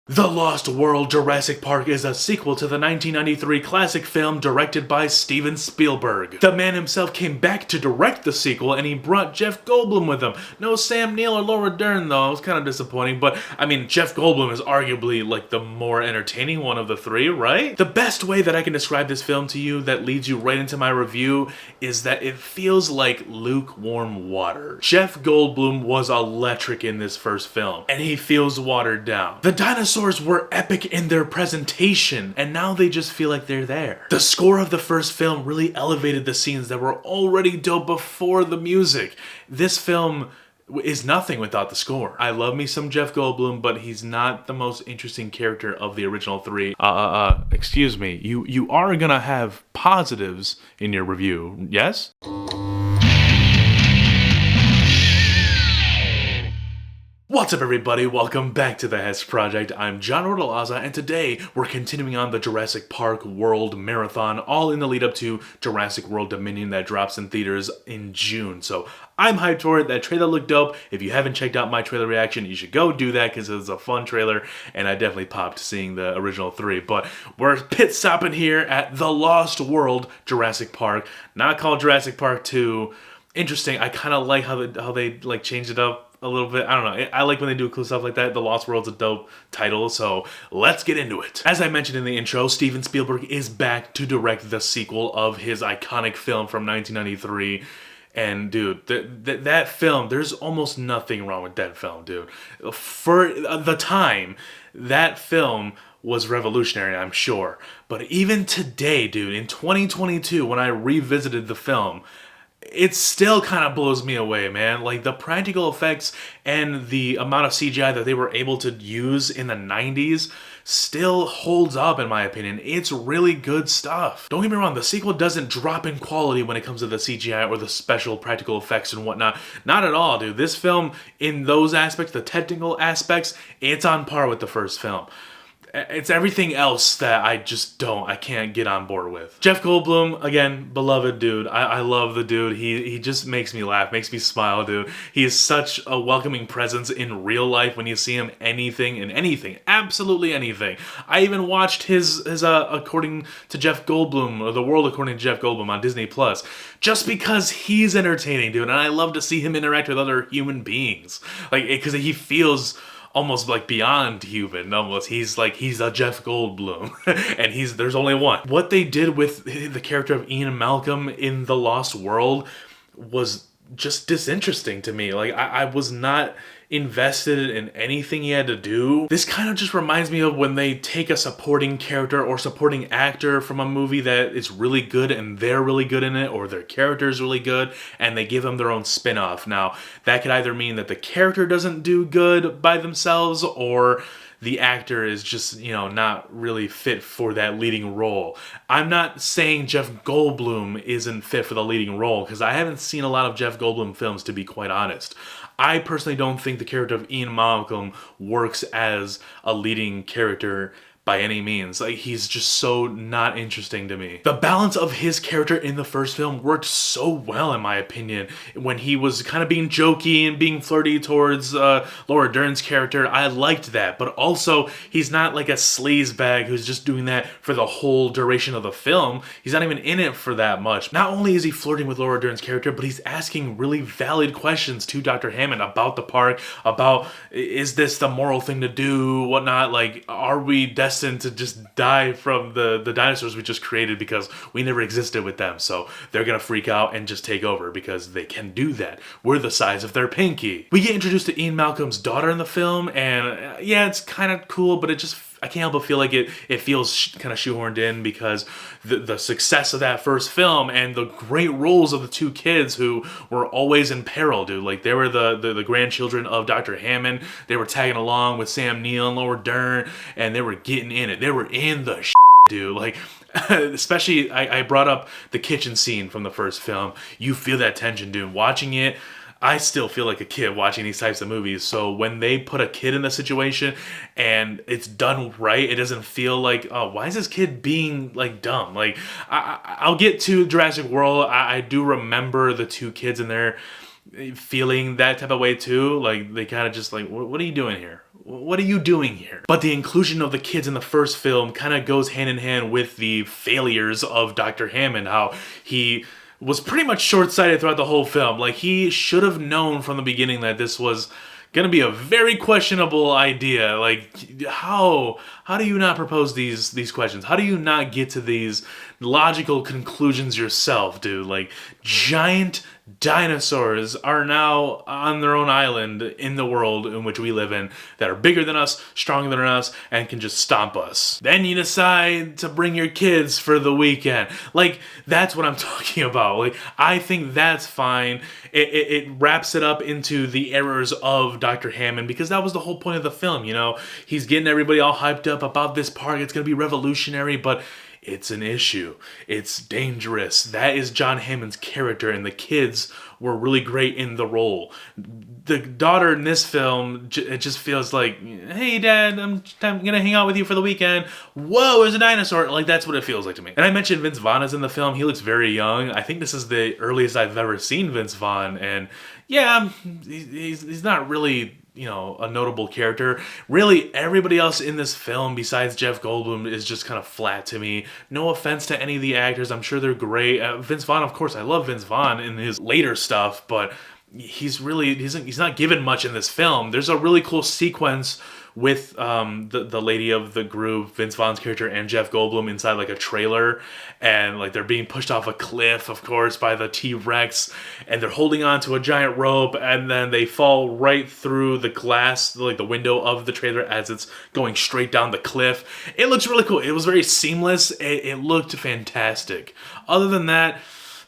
The Lost World Jurassic Park is a sequel to the 1993 classic film directed by Steven Spielberg. The man himself came back to direct the sequel and he brought Jeff Goldblum with him. No Sam Neill or Laura Dern though, it was kind of disappointing, but I mean Jeff Goldblum is arguably like the more entertaining one of the three, right? The best way that I can describe this film to you that leads you right into my review is that it feels like lukewarm water. Jeff Goldblum was electric in this first film, and he feels watered down. The dinosaurs were epic in their presentation, and now they just feel like they're there. The score of the first film really elevated the scenes that were already dope before the music. This film is nothing without the score. I love me some Jeff Goldblum, but he's not the most interesting character of the original three. Excuse me, you are gonna have positives in your review, yes? What's up everybody, welcome back to the Hess Project. I'm John Rodelaza, and today we're continuing on the Jurassic Park World Marathon, all in the lead up to Jurassic World Dominion that drops in theaters in June. So I'm hyped for it. That trailer looked dope. If you haven't checked out my trailer reaction, you should go do that because it's a fun trailer, and I definitely popped seeing the original three. But we're pit stopping here at The Lost World Jurassic Park, not called Jurassic Park 2. Interesting. I kind of like how they like changed it up a little bit. I don't know. I like when they do cool stuff like that. The Lost World's a dope title, so let's get into it. As I mentioned in the intro, Steven Spielberg is back to direct the sequel of his iconic film from 1993. And dude, that film, there's almost nothing wrong with that film, dude. For the time, that film was revolutionary, I'm sure. But even today, dude, in 2022, when I revisited the film, it still kind of blows me away, man. Like, the practical effects and the amount of CGI that they were able to use in the 90s still holds up, in my opinion. It's really good stuff. Don't get me wrong, the sequel doesn't drop in quality when it comes to the CGI or the special practical effects and whatnot. Not at all, dude. This film, in those aspects, the technical aspects, it's on par with the first film. It's everything else that I can't get on board with. Jeff Goldblum, again, beloved dude. I love the dude. He just makes me laugh, makes me smile, dude. He is such a welcoming presence in real life when you see him anything, absolutely anything. I even watched his According to Jeff Goldblum, or The World According to Jeff Goldblum on Disney Plus, just because he's entertaining, dude, and I love to see him interact with other human beings. Like, because he feels almost like beyond human, almost. He's a Jeff Goldblum, and there's only one. What they did with the character of Ian Malcolm in The Lost World was just disinteresting to me. Like, I was not invested in anything he had to do. This kind of just reminds me of when they take a supporting character or supporting actor from a movie that is really good and they're really good in it, or their character is really good, and they give them their own spin-off. Now, that could either mean that the character doesn't do good by themselves, or the actor is just, not really fit for that leading role. I'm not saying Jeff Goldblum isn't fit for the leading role, because I haven't seen a lot of Jeff Goldblum films, to be quite honest. I personally don't think the character of Ian Malcolm works as a leading character by any means. Like, he's just so not interesting to me. The balance of his character in the first film worked so well, in my opinion. When he was kind of being jokey and being flirty towards Laura Dern's character, I liked that. But also, he's not like a sleazebag who's just doing that for the whole duration of the film. He's not even in it for that much. Not only is he flirting with Laura Dern's character, but he's asking really valid questions to Dr. Hammond about the park, about, is this the moral thing to do, whatnot, like, are we destined to just die from the dinosaurs we just created because we never existed with them, so they're gonna freak out and just take over because they can do that. We're the size of their pinky. We get introduced to Ian Malcolm's daughter in the film, and yeah, it's kind of cool, but I can't help but feel like it feels kind of shoehorned in because the success of that first film and the great roles of the two kids who were always in peril, dude. Like, they were the grandchildren of Dr. Hammond. They were tagging along with Sam Neill and Laura Dern, and they were getting in it. They were in the dude. Like, especially, I brought up the kitchen scene from the first film. You feel that tension, dude. Watching it, I still feel like a kid watching these types of movies. So when they put a kid in the situation and it's done right, it doesn't feel like, oh, why is this kid being like dumb? Like, I'll get to Jurassic World. I do remember the two kids in there feeling that type of way too. Like, they kind of just like, what are you doing here? what are you doing here? But the inclusion of the kids in the first film kind of goes hand in hand with the failures of Dr. Hammond, how he was pretty much short-sighted throughout the whole film. Like, he should have known from the beginning that this was gonna be a very questionable idea. Like, how do you not propose these questions? How do you not get to these logical conclusions yourself, dude? Like, giant dinosaurs are now on their own island in the world in which we live in that are bigger than us, stronger than us, and can just stomp us. Then you decide to bring your kids for the weekend. Like, that's what I'm talking about. Like, I think that's fine. It wraps it up into the errors of Dr. Hammond, because that was the whole point of the film, you know? He's getting everybody all hyped up about this park. It's gonna be revolutionary, but it's an issue. It's dangerous. That is John Hammond's character, and the kids were really great in the role. The daughter in this film, it just feels like, hey, Dad, I'm gonna hang out with you for the weekend. Whoa, there's a dinosaur. Like, that's what it feels like to me. And I mentioned Vince Vaughn is in the film. He looks very young. I think this is the earliest I've ever seen Vince Vaughn, and yeah, he's not really, you know, a notable character. Really, everybody else in this film besides Jeff Goldblum is just kind of flat to me. No offense to any of the actors, I'm sure they're great. Vince Vaughn, of course, I love Vince Vaughn in his later stuff, but he's not given much in this film. There's a really cool sequence with the lady of the group, Vince Vaughn's character, and Jeff Goldblum inside like a trailer, and like they're being pushed off a cliff, of course, by the T-Rex, and they're holding on to a giant rope, and then they fall right through the glass, like the window of the trailer as it's going straight down the cliff. It looks really cool. It was very seamless. It looked fantastic. Other than that,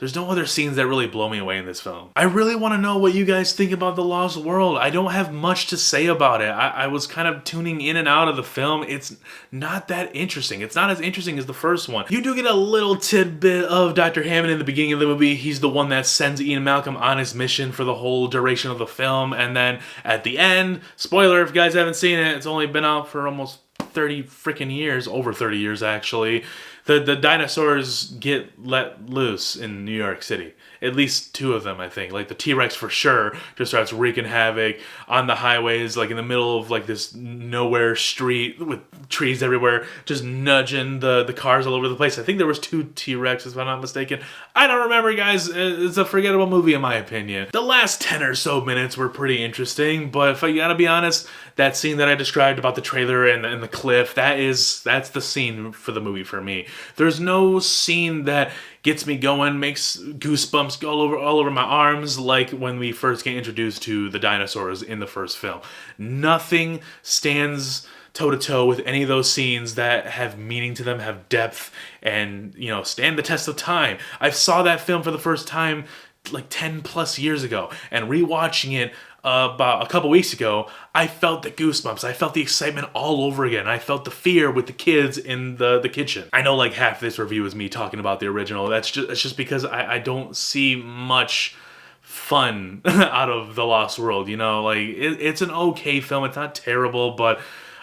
there's no other scenes that really blow me away in this film. I really want to know what you guys think about The Lost World. I don't have much to say about it. I was kind of tuning in and out of the film. It's not that interesting. It's not as interesting as the first one. You do get a little tidbit of Dr. Hammond in the beginning of the movie. He's the one that sends Ian Malcolm on his mission for the whole duration of the film. And then at the end, spoiler if you guys haven't seen it, it's only been out for almost 30 freaking years, over 30 years actually. The dinosaurs get let loose in New York City. At least two of them, I think. Like the T-Rex for sure just starts wreaking havoc on the highways, like in the middle of like this nowhere street with trees everywhere, just nudging the cars all over the place. I think there was two T-Rexes, if I'm not mistaken. I don't remember, guys. It's a forgettable movie in my opinion. The last 10 or so minutes were pretty interesting, but if I gotta be honest, that scene that I described about the trailer and the cliff, that's the scene for the movie for me. There's no scene that gets me going, makes goosebumps go all over my arms, like when we first get introduced to the dinosaurs in the first film. Nothing stands toe-to-toe with any of those scenes that have meaning to them, have depth, and, you know, stand the test of time. I saw that film for the first time like 10 plus years ago, and rewatching it about a couple weeks ago, I felt the goosebumps. I felt the excitement all over again. I felt the fear with the kids in the kitchen. I know like half this review is me talking about the original. It's just because I don't see much fun out of The Lost World, you know? Like, it's an okay film. It's not terrible, but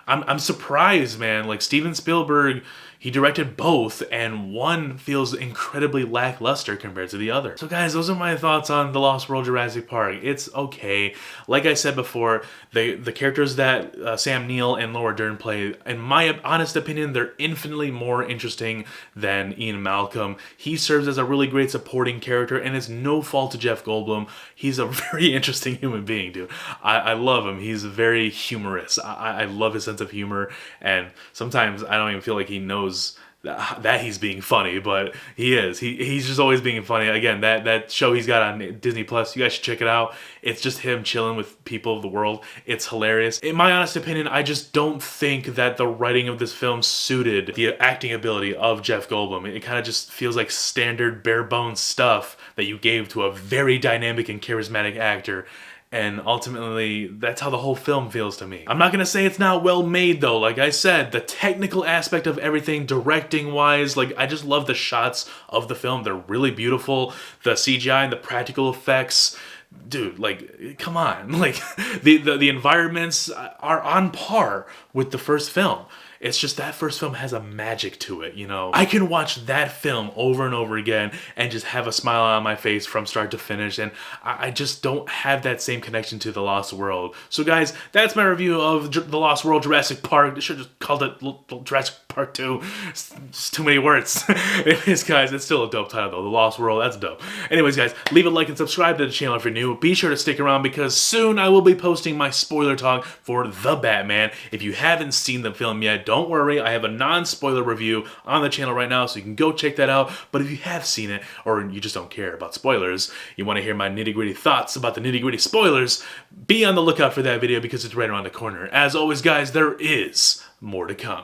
I'm surprised, man. Like, Steven Spielberg, he directed both, and one feels incredibly lackluster compared to the other. So guys, those are my thoughts on The Lost World Jurassic Park. It's okay. Like I said before, the characters that Sam Neill and Laura Dern play, in my honest opinion, they're infinitely more interesting than Ian Malcolm. He serves as a really great supporting character, and it's no fault to Jeff Goldblum. He's a very interesting human being, dude. I love him. He's very humorous. I love his sense of humor, and sometimes I don't even feel like he knows that he's being funny, but he is. He's just always being funny. Again, that show he's got on Disney Plus, you guys should check it out. It's just him chilling with people of the world. It's hilarious. In my honest opinion, I just don't think that the writing of this film suited the acting ability of Jeff Goldblum. It kind of just feels like standard bare bones stuff that you gave to a very dynamic and charismatic actor. And ultimately, that's how the whole film feels to me. I'm not gonna say it's not well made though. Like I said, the technical aspect of everything, directing wise, like I just love the shots of the film. They're really beautiful. The CGI and the practical effects, dude, like, come on. Like, the environments are on par with the first film. It's just that first film has a magic to it, you know? I can watch that film over and over again and just have a smile on my face from start to finish, and I just don't have that same connection to The Lost World. So guys, that's my review of The Lost World Jurassic Park. I should have just called it Jurassic Park 2. It's just too many words. Anyways, guys, it's still a dope title though. The Lost World, that's dope. Anyways, guys, leave a like and subscribe to the channel if you're new. Be sure to stick around because soon I will be posting my spoiler talk for The Batman. If you haven't seen the film yet, don't worry, I have a non-spoiler review on the channel right now, so you can go check that out. But if you have seen it, or you just don't care about spoilers, you want to hear my nitty-gritty thoughts about the nitty-gritty spoilers, be on the lookout for that video because it's right around the corner. As always, guys, there is more to come.